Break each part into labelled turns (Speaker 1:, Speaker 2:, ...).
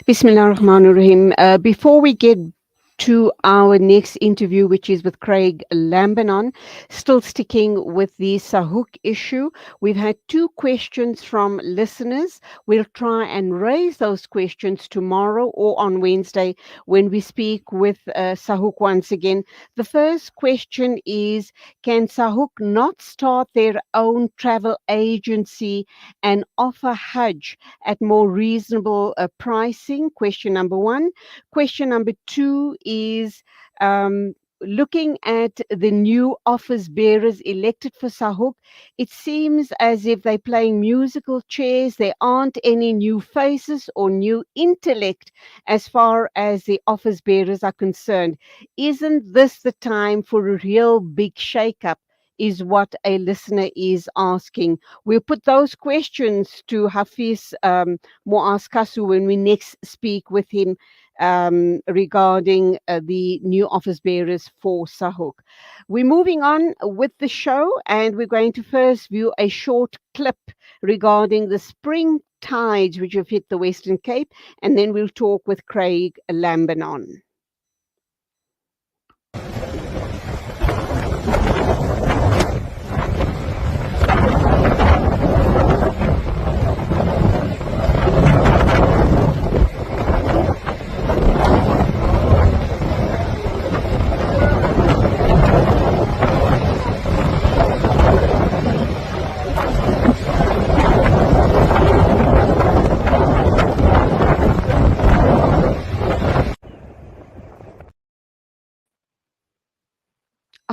Speaker 1: Bismillah ar-Rahman ar-Rahim. Before we get to our next interview, which is with Craig Lambinon, still sticking with the Sahuk issue, we've had two questions from listeners. We'll try and raise those questions tomorrow or on Wednesday when we speak with Sahuk once again. The first question is, can Sahuk not start their own travel agency and offer Hajj at more reasonable pricing? Question number one. Question number two is, looking at the new office bearers elected for Sahuk, it seems as if they're playing musical chairs. There aren't any new faces or new intellect as far as the office bearers are concerned. Isn't this the time for a real big shake-up? Is what a listener is asking. We'll put those questions to Hafiz Muaz Kasu when we next speak with him regarding the new office bearers for Sahuk. We're moving on with the show, and we're going to first view a short clip regarding the spring tides which have hit the Western Cape, and then we'll talk with Craig Lambinon.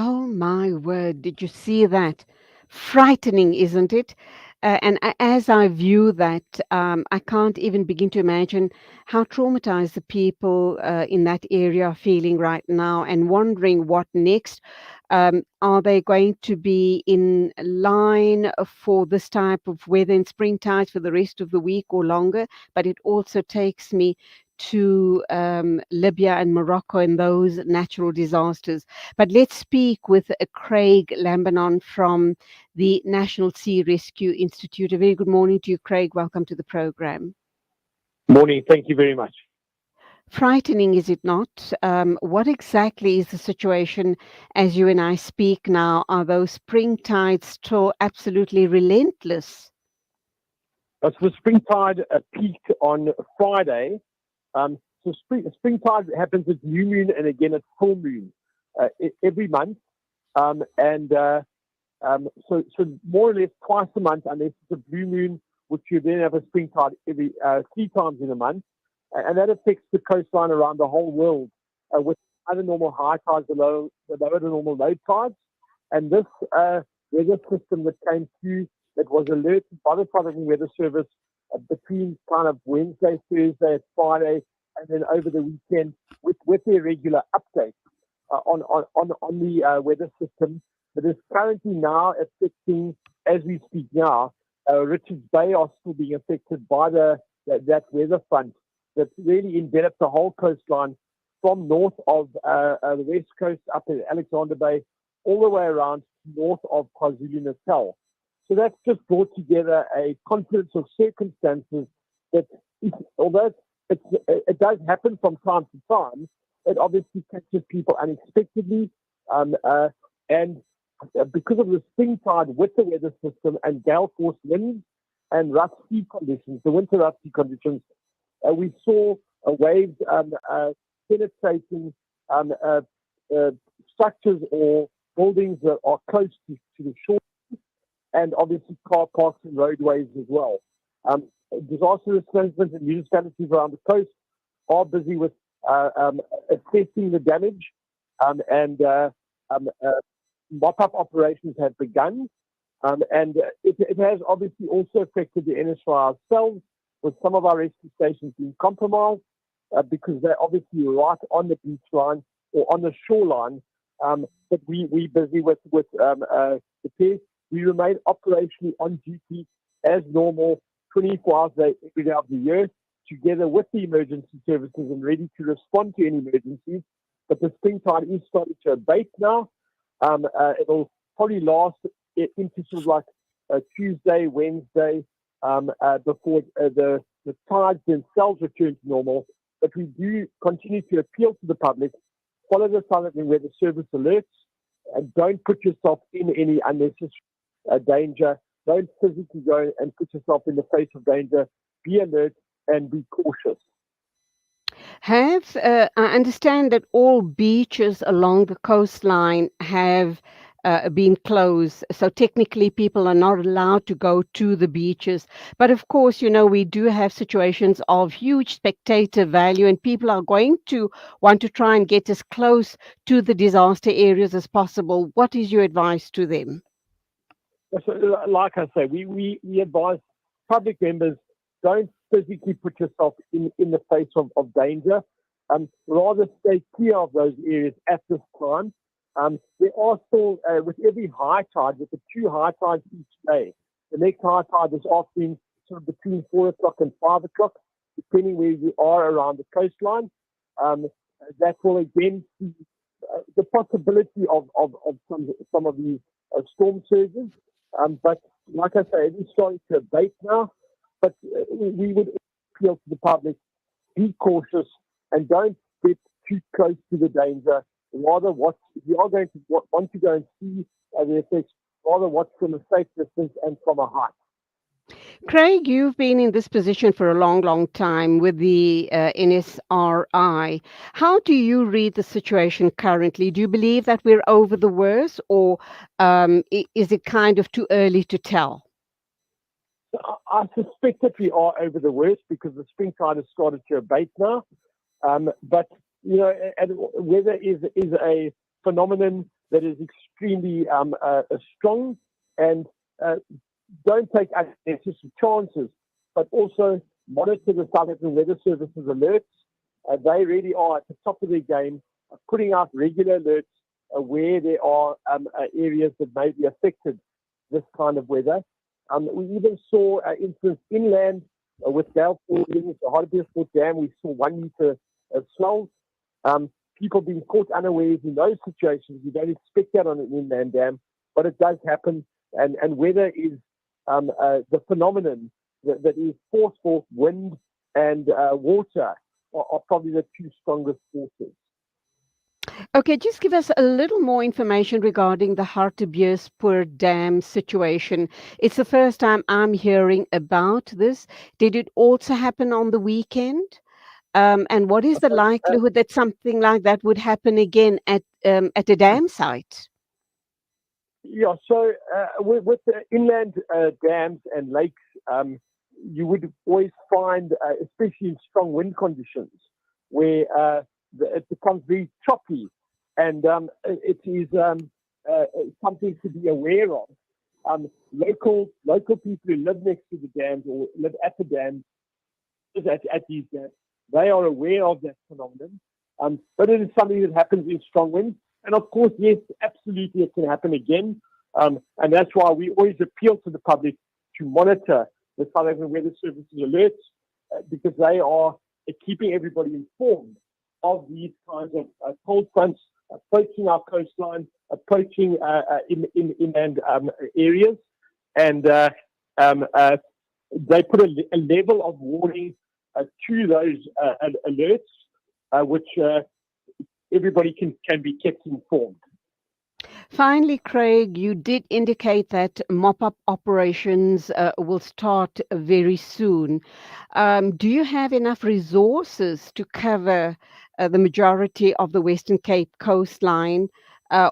Speaker 1: Oh my word, did you see that? Frightening, isn't it? As I view that, I can't even begin to imagine how traumatized the people in that area are feeling right now and wondering what next. Are they going to be in line for this type of weather in spring tides for the rest of the week or longer? But it also takes me to Libya and Morocco and those natural disasters. But let's speak with Craig Lambinon from the National Sea Rescue Institute. A very good morning to you, Craig. Welcome to the program.
Speaker 2: Morning. Thank you very much.
Speaker 1: Frightening, is it not? What exactly is the situation as you and I speak now? Are those spring tides still absolutely relentless?
Speaker 2: So the spring tide peaked on Friday. So spring tide happens at new moon and again at full moon every month. So more or less twice a month, unless it's a blue moon, which you then have a spring tide every 3 times in a month. And that affects the coastline around the whole world with other normal high tides, the lower than normal low tides. And this weather system that came through, that was alerted by the South African Weather Service between kind of Wednesday, Thursday, Friday, and then over the weekend with their regular updates on the weather system that is currently now affecting, as we speak now, Richards Bay are still being affected by that weather front that really enveloped the whole coastline from north of the west coast up at Alexander Bay all the way around north of KwaZulu-Natal. So that's just brought together a confluence of circumstances that, although it does happen from time to time, it obviously catches people unexpectedly. And because of the spring tide with the weather system and gale force winds and rough sea conditions, the winter rough sea conditions, we saw waves penetrating structures or buildings that are close to the shore, and obviously car parks and roadways as well. Disaster risk management and municipalities around the coast are busy with assessing the damage, and mop-up operations have begun. And it has obviously also affected the NSRI ourselves, with some of our rescue stations being compromised because they're obviously right on the beach line or on the shoreline. But we're busy with repairs. We remain operationally on duty as normal, 24 hours a day, every day of the year, together with the emergency services and ready to respond to any emergencies. But the spring tide is starting to abate now. It'll probably last into sort of like Tuesday, Wednesday, before the tides themselves return to normal. But we do continue to appeal to the public, follow the South African Weather Service alerts, and don't put yourself in any unnecessary danger. Don't physically go and put yourself in the face of danger. Be alert and be cautious.
Speaker 1: I understand that all beaches along the coastline have been closed. So technically, people are not allowed to go to the beaches. But of course, we do have situations of huge spectator value, and people are going to want to try and get as close to the disaster areas as possible. What is your advice to them?
Speaker 2: So, like I say, we advise public members, don't physically put yourself in the face of danger. Rather stay clear of those areas at this time. There are still, with every high tide, with the 2 high tides each day, the next high tide is often sort of between 4 o'clock and 5 o'clock, depending where you are around the coastline. That will again see the possibility of some of these storm surges. But like I say, it is starting to abate now. But we would appeal to the public, be cautious and don't get too close to the danger. Rather, if you are going to want to go and see the effects, rather watch from a safe distance and from a height.
Speaker 1: Craig, you've been in this position for a long, long time with the NSRI. How do you read the situation currently? Do you believe that we're over the worst, or is it kind of too early to tell?
Speaker 2: I suspect that we are over the worst because the spring tide has started to abate now. But weather is a phenomenon that is extremely strong, and don't take unnecessary chances, but also monitor the South African Weather Service's alerts. They really are at the top of their game, putting out regular alerts where there are areas that may be affected this kind of weather. We even saw instance inland with gale force winds, the Hartbeespoort Dam. We saw 1 meter of swells. People being caught unawares in those situations. You don't expect that on an inland dam, but it does happen. And weather is the phenomenon that is forceful. Wind and water are probably the 2 strongest forces.
Speaker 1: Okay, just give us a little more information regarding the Hartbeespoort Dam situation. It's the first time I'm hearing about this. Did it also happen on the weekend? And what is the likelihood that something like that would happen again at a dam site?
Speaker 2: Yeah, so with the inland dams and lakes, you would always find, especially in strong wind conditions, where it becomes very choppy, and it is something to be aware of. Local people who live next to the dams or live at the dams, at these dams, they are aware of that phenomenon. But it is something that happens in strong winds. And of course, yes, absolutely, it can happen again. And that's why we always appeal to the public to monitor the South African Weather Service's alerts, because they are keeping everybody informed of these kinds of cold fronts approaching our coastline, approaching inland areas. And they put a level of warning to those alerts, which everybody can be kept informed.
Speaker 1: Finally, Craig, you did indicate that mop-up operations will start very soon. Do you have enough resources to cover the majority of the Western Cape coastline,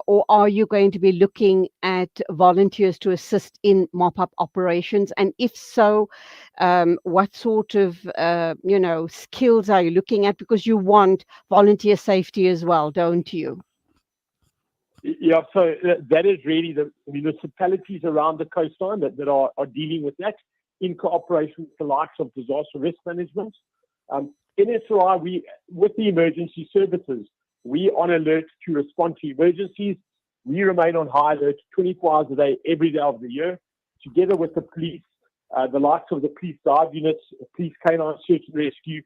Speaker 1: or are you going to be looking at volunteers to assist in mop-up operations? And if so, what sort of skills are you looking at? Because you want volunteer safety as well, don't you?
Speaker 2: Yeah, so that is really the municipalities around the coastline that are dealing with that in cooperation with the likes of disaster risk management. NSRI, with the emergency services, we on alert to respond to emergencies. We remain on high alert 24 hours a day, every day of the year, together with the police, the likes of the police dive units, police canine search and rescue,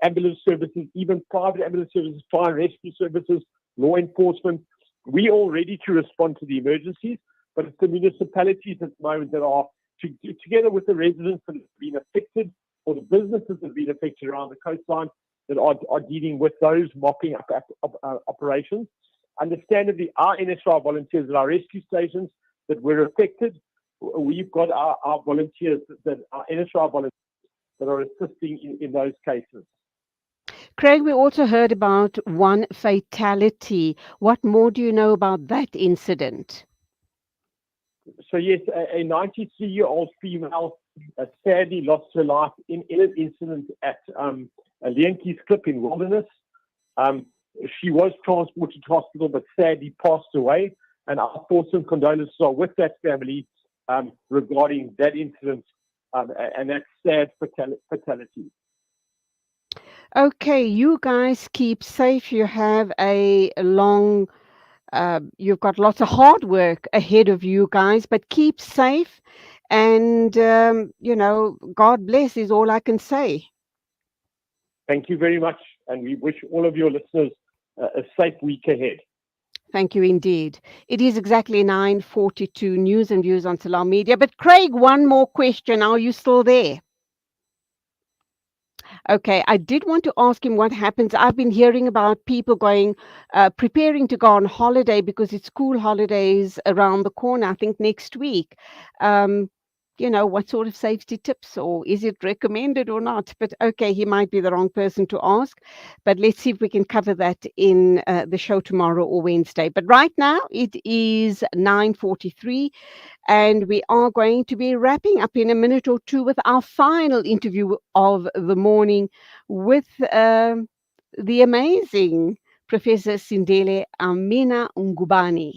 Speaker 2: ambulance services, even private ambulance services, fire and rescue services, law enforcement. We all ready to respond to the emergencies, but it's the municipalities at the moment that are together with the residents that have been affected or the businesses that have been affected around the coastline that are dealing with those mopping up operations. Understandably, our NSRI volunteers at our rescue stations that were affected, we've got our volunteers, our NSRI volunteers that are assisting in those cases.
Speaker 1: Craig, we also heard about one fatality. What more do you know about that incident?
Speaker 2: So yes, a 93-year-old female sadly lost her life in an incident at a Leentjies Klip in Wilderness. She was transported to hospital, but sadly passed away. And our thoughts and condolences are with that family regarding that incident and that sad fatality.
Speaker 1: Okay, you guys keep safe. You have a long, you've got lots of hard work ahead of you guys, but keep safe. And, God bless is all I can say.
Speaker 2: Thank you very much. And we wish all of your listeners a safe week ahead.
Speaker 1: Thank you indeed. It is exactly 9:42 news and views on Salam Media. But Craig, one more question. Are you still there? Okay, I did want to ask him what happens. I've been hearing about people preparing to go on holiday because it's school holidays around the corner, I think next week. Um, what sort of safety tips, or is it recommended or not? But okay, he might be the wrong person to ask. But let's see if we can cover that in the show tomorrow or Wednesday. But right now it is 9:43. And we are going to be wrapping up in a minute or two with our final interview of the morning with the amazing Professor Sindele Amina Ngubani.